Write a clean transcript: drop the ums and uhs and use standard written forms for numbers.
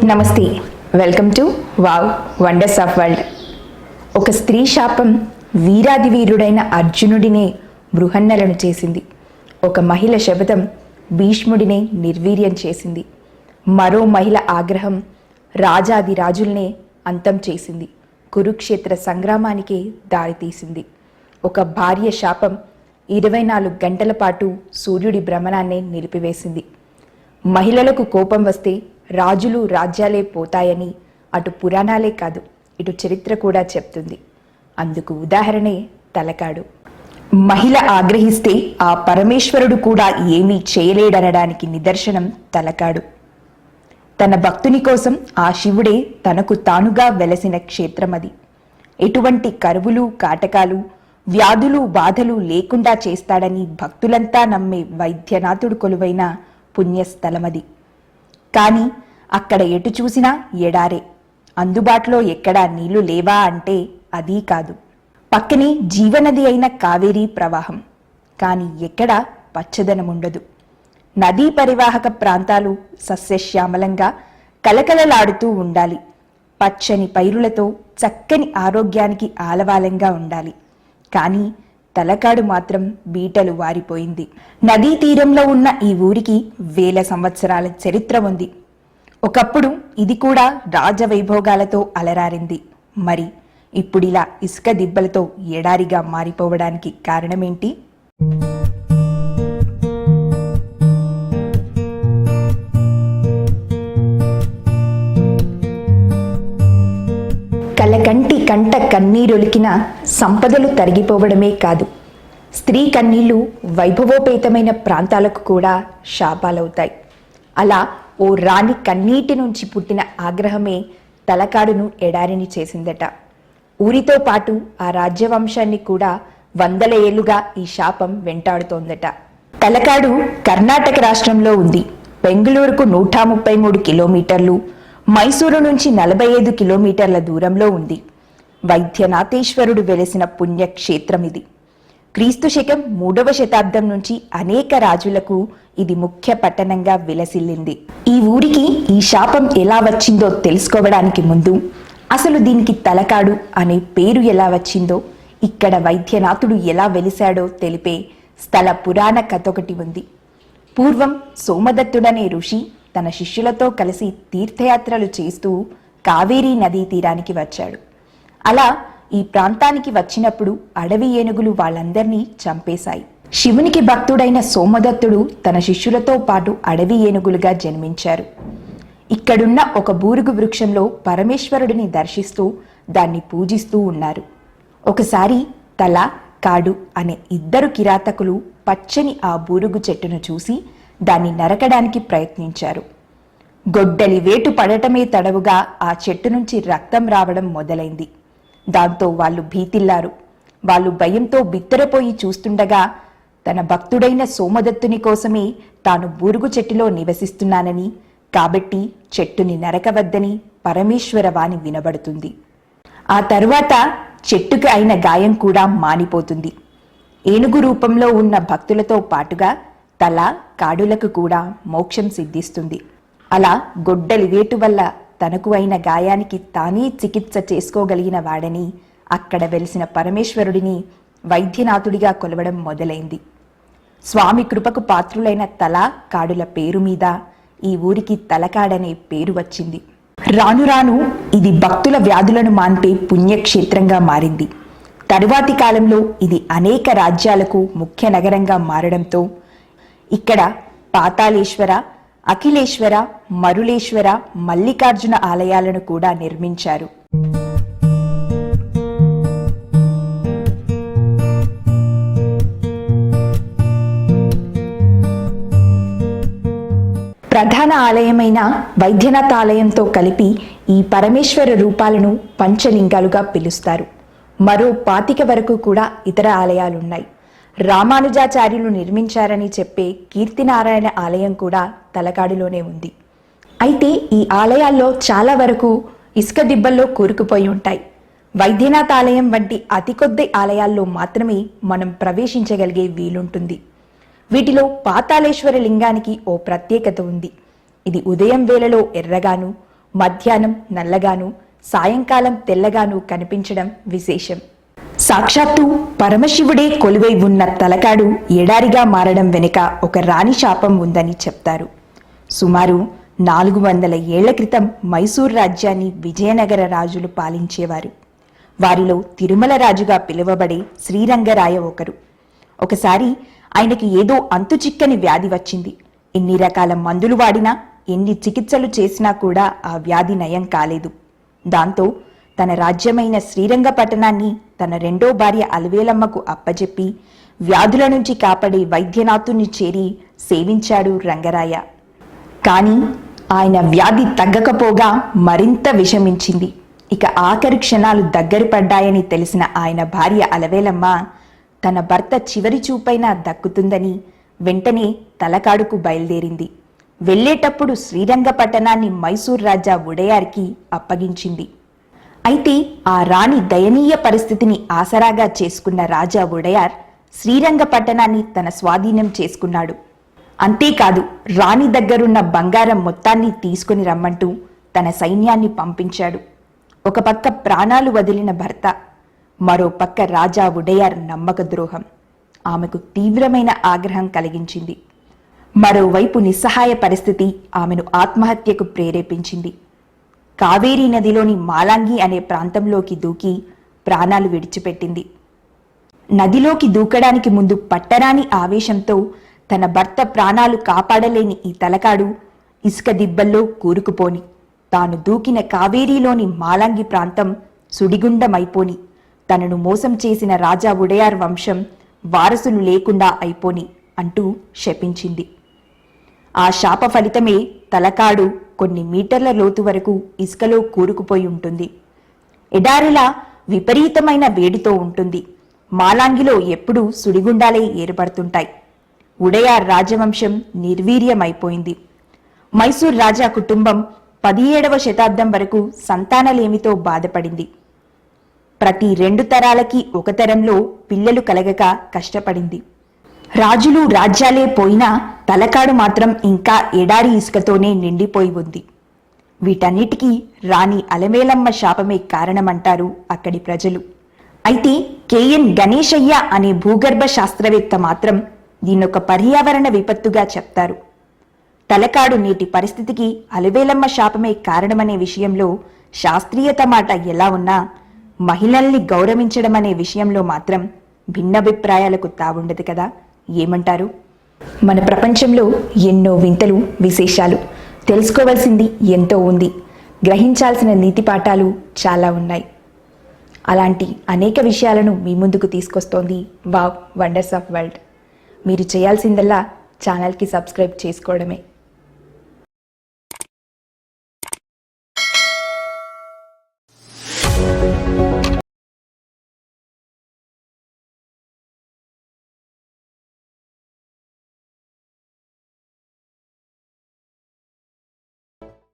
నమస్తే, welcome to wow wonders of world. ఒక స్త్రీ శాపం వీరాది వీరుడైన అర్జునుడినే బృహన్నలను చేసింది. ఒక మహిళ శపథం భీష్ముడినే నిర్వీర్యం చేసింది. మరో మహిళ ఆగ్రహం రాజాది రాజుల్నే అంతం చేసింది. కురుక్షేత్ర సంగ్రామానికే దారితీసింది. ఒక భార్య శాపం 24 గంటల పాటు సూర్యుడి భ్రమణాన్నే నిలిపివేసింది. మహిళలకు కోపం వస్తే రాజులు రాజ్యాలే పోతాయని అటు పురాణాలే కాదు, ఇటు చరిత్ర కూడా చెప్తుంది. అందుకు ఉదాహరణే తలకాడు. మహిళ ఆగ్రహిస్తే ఆ పరమేశ్వరుడు కూడా ఏమీ చేయలేడనడానికి నిదర్శనం తలకాడు. తన భక్తుని కోసం ఆ శివుడే తనకు తానుగా వెలసిన క్షేత్రమది. ఎటువంటి కరువులు కాటకాలు వ్యాధులు బాధలు లేకుండా చేస్తాడని భక్తులంతా నమ్మే వైద్యనాథుడు కొలువైన పుణ్యస్థలమది. కానీ అక్కడ ఎటు చూసినా ఎడారే. అందుబాటులో ఎక్కడా నీళ్లు లేవా అంటే అదీ కాదు. పక్కనే జీవనది అయిన కావేరీ ప్రవాహం, కానీ ఎక్కడా పచ్చదనముండదు. నదీ పరివాహక ప్రాంతాలు సస్యశ్యామలంగా కలకలలాడుతూ ఉండాలి. పచ్చని పైరులతో చక్కని ఆరోగ్యానికి ఆలవాలంగా ఉండాలి. కానీ తలకాడు మాత్రం బీటలు వారిపోయింది. నదీ తీరంలో ఉన్న ఈ ఊరికి 1000 సంవత్సరాల చరిత్ర ఉంది. ఒకప్పుడు ఇది కూడా రాజవైభోగాలతో అలరారింది. మరి ఇప్పుడిలా ఇసుక దిబ్బలతో ఎడారిగా మారిపోవడానికి కారణమేంటి? కలకంటి కంట కన్నీరొలికిన సంపదలు తరిగిపోవడమే కాదు, స్త్రీ కన్నీళ్లు వైభవోపేతమైన ప్రాంతాలకు కూడా శాపాలవుతాయి. అలా ఓ రాణి కన్నీటి నుంచి పుట్టిన ఆగ్రహమే తలకాడును ఎడారిని చేసిందట. ఊరితో పాటు ఆ రాజ్యవంశాన్ని కూడా 100 ఏళ్లుగా ఈ శాపం వెంటాడుతోందట. తలకాడు కర్ణాటక రాష్ట్రంలో ఉంది. బెంగళూరుకు 133 కిలోమీటర్లు, మైసూరు నుంచి 45 కిలోమీటర్ల దూరంలో ఉంది. వైద్యనాథేశ్వరుడు వెలసిన పుణ్యక్షేత్రం ఇది. క్రీస్తు శకం 3వ శతాబ్దం నుంచి అనేక రాజులకు ఇది ముఖ్య పట్టణంగా విలసిల్లింది. ఈ ఊరికి ఈ శాపం ఎలా వచ్చిందో తెలుసుకోవడానికి ముందు అసలు దీనికి తలకాడు అనే పేరు ఎలా వచ్చిందో, ఇక్కడ వైద్యనాథుడు ఎలా వెలిశాడో తెలిపే స్థల పురాణ కథ ఒకటి ఉంది. పూర్వం సోమదత్తుడనే ఋషి తన శిష్యులతో కలిసి తీర్థయాత్రలు చేస్తూ కావేరీ నదీ తీరానికి వచ్చాడు. అలా ఈ ప్రాంతానికి వచ్చినప్పుడు అడవి ఏనుగులు వాళ్ళందరినీ చంపేశాయి. శివునికి భక్తుడైన సోమదత్తుడు తన శిష్యులతో పాటు అడవి ఏనుగులుగా జన్మించారు. ఇక్కడున్న ఒక బూరుగు వృక్షంలో పరమేశ్వరుడిని దర్శిస్తూ దాన్ని పూజిస్తూ ఉన్నారు. ఒకసారి తల కాడు అనే 2 కిరాతకులు పచ్చని ఆ బూరుగు చెట్టును చూసి దాన్ని నరకడానికి ప్రయత్నించారు. గొడ్డలి వేటు పడటమే తడవుగా ఆ చెట్టు నుంచి రక్తం రావడం మొదలైంది. దాంతో వాళ్ళు భీతిల్లారు. వాళ్ళు భయంతో బిత్తరపోయి చూస్తుండగా తన భక్తుడైన సోమదత్తుని కోసమే తాను బూరుగు చెట్టులో నివసిస్తున్నానని, కాబట్టి చెట్టుని నరకవద్దని పరమేశ్వర వాణి వినబడుతుంది. ఆ తరువాత చెట్టుకి అయిన గాయం కూడా మానిపోతుంది. ఏనుగు రూపంలో ఉన్న భక్తులతో పాటుగా తల కాడులకు కూడా మోక్షం సిద్ధిస్తుంది. అలా గొడ్డలి వేటు వల్ల తనకు అయిన గాయానికి తానే చికిత్స చేసుకోగలిగిన వాడని, అక్కడ వెలిసిన పరమేశ్వరుడిని వైద్యనాథుడిగా కొలవడం మొదలైంది. స్వామి కృపకు పాత్రులైన తల కాడుల పేరు మీద ఈ ఊరికి తలకాడనే పేరు వచ్చింది. రాను రాను ఇది భక్తుల వ్యాధులను మాన్పే పుణ్యక్షేత్రంగా మారింది. తరువాతి కాలంలో ఇది అనేక రాజ్యాలకు ముఖ్య నగరంగా మారడంతో ఇక్కడ పాతాళేశ్వర, అఖిలేశ్వర, మరులేశ్వర, మల్లికార్జున ఆలయాలను కూడా నిర్మించారు. ప్రధాన ఆలయమైన వైద్యనాథ ఆలయంతో కలిపి ఈ పరమేశ్వర రూపాలను పంచలింగాలుగా పిలుస్తారు. మరో 25 వరకు కూడా ఇతర ఆలయాలున్నాయి. రామానుజాచార్యులు నిర్మించారని చెప్పే కీర్తినారాయణ ఆలయం కూడా తలకాడులోనే ఉంది. అయితే ఈ ఆలయాల్లో చాలా వరకు ఇసుక దిబ్బల్లో కూరుకుపోయి ఉంటాయి. వైద్యనాథ ఆలయం వంటి అతి కొద్ది ఆలయాల్లో మాత్రమే మనం ప్రవేశించగలిగే వీలుంటుంది. వీటిలో పాతాళేశ్వర లింగానికి ఓ ప్రత్యేకత ఉంది. ఇది ఉదయం వేళలో ఎర్రగాను, మధ్యాహ్నం నల్లగాను సాయంకాలం తెల్లగాను కనిపించడం విశేషం. సాక్షాత్తు పరమశివుడే కొలువై ఉన్న తలకాడు ఎడారిగా మారడం వెనుక ఒక రాణి శాపం ఉందని చెప్తారు. సుమారు 400 ఏళ్ల క్రితం మైసూర్ రాజ్యాన్ని విజయనగర రాజులు పాలించేవారు. వారిలో తిరుమల రాజుగా పిలువబడే శ్రీరంగరాయ ఒకరు. ఒకసారి ఆయనకి ఏదో అంతుచిక్కని వ్యాధి వచ్చింది. ఎన్ని రకాల మందులు వాడినా, ఎన్ని చికిత్సలు చేసినా కూడా ఆ వ్యాధి నయం కాలేదు. దాంతో తన రాజ్యమైన శ్రీరంగపట్టణాన్ని తన రెండో భార్య అలవేలమ్మకు అప్పజెప్పి వ్యాధుల నుంచి కాపాడే వైద్యనాథుని చేరి సేవించాడు రంగరాయ. కానీ ఆయన వ్యాధి తగ్గకపోగా మరింత విషమించింది. ఇక ఆఖరి క్షణాలు దగ్గర పడ్డాయని తెలిసిన ఆయన భార్య అలవేలమ్మ తన భర్త చివరి చూపైనా దక్కుతుందని వెంటనే తలకాడుకు బయలుదేరింది. వెళ్లేటప్పుడు శ్రీరంగపట్టణాన్ని మైసూర్ రాజా ఉడయార్కి అప్పగించింది. అయితే ఆ రాణి దయనీయ పరిస్థితిని ఆసరాగా చేసుకున్న రాజా ఉడయార్ శ్రీరంగపట్టణాన్ని తన స్వాధీనం చేసుకున్నాడు. అంతేకాదు, రాణి దగ్గరున్న బంగారం మొత్తాన్ని తీసుకుని రమ్మంటూ తన సైన్యాన్ని పంపించాడు. ఒక పక్క ప్రాణాలు వదిలిన భర్త, మరో పక్క రాజా ఉడయార్ నమ్మక ద్రోహం ఆమెకు తీవ్రమైన ఆగ్రహం కలిగించింది. మరోవైపు నిస్సహాయ పరిస్థితి ఆమెను ఆత్మహత్యకు ప్రేరేపించింది. కావేరీ నదిలోని మాలాంగి అనే ప్రాంతంలోకి దూకి ప్రాణాలు విడిచిపెట్టింది. నదిలోకి దూకడానికి ముందు పట్టరాని ఆవేశంతో తన భర్త ప్రాణాలు కాపాడలేని ఈ తలకాడు ఇసుక దిబ్బల్లో కూరుకుపోని, తాను దూకిన కావేరీలోని మాలాంగి ప్రాంతం సుడిగుండమైపోని, తనను మోసం చేసిన రాజా ఉడయార్ వంశం వారసులు లేకుండా అయిపోని అంటూ శపించింది. ఆ శాప ఫలితమే తలకాడు కొన్ని మీటర్ల లోతు వరకు ఇసుకలో కూరుకుపోయి ఉంటుంది. ఎడారిలా విపరీతమైన వేడితో ఉంటుంది. మాలాంగిలో ఎప్పుడూ సుడిగుండాలే ఏర్పడుతుంటాయి. ఉడయార్ రాజవంశం నిర్వీర్యమైపోయింది. మైసూర్ రాజా కుటుంబం 17వ శతాబ్దం వరకు సంతానలేమితో బాధపడింది. ప్రతి 2 తరాలకి ఒక తరంలో పిల్లలు కలగక కష్టపడింది. రాజులు రాజ్యాలే పోయినా తలకాడు మాత్రం ఇంకా ఎడారి ఇసుకతోనే నిండిపోయి ఉంది. వీటన్నిటికీ రాణి అలవేలమ్మ శాపమే కారణమంటారు అక్కడి ప్రజలు. అయితే కెఎన్ గణేశయ్య అనే భూగర్భ శాస్త్రవేత్త మాత్రం దీన్నొక పర్యావరణ విపత్తుగా చెప్తారు. తలకాడు నేటి పరిస్థితికి అలవేలమ్మ శాపమే కారణమనే విషయంలో శాస్త్రీయత మాట ఎలా ఉన్నా, మహిళల్ని గౌరవించడం అనే విషయంలో మాత్రం భిన్నాభిప్రాయాలకు తావుండదు కదా. ఏమంటారు? మన ప్రపంచంలో ఎన్నో వింతలు, విశేషాలు, తెలుసుకోవాల్సింది ఎంతో ఉంది. గ్రహించాల్సిన నీతి పాఠాలు చాలా ఉన్నాయి. అలాంటి అనేక విషయాలను మీ ముందుకు తీసుకొస్తోంది వావ్ వండర్స్ ఆఫ్ వరల్డ్. మీరు చేయాల్సిందల్లా ఛానల్కి సబ్స్క్రైబ్ చేసుకోవడమే.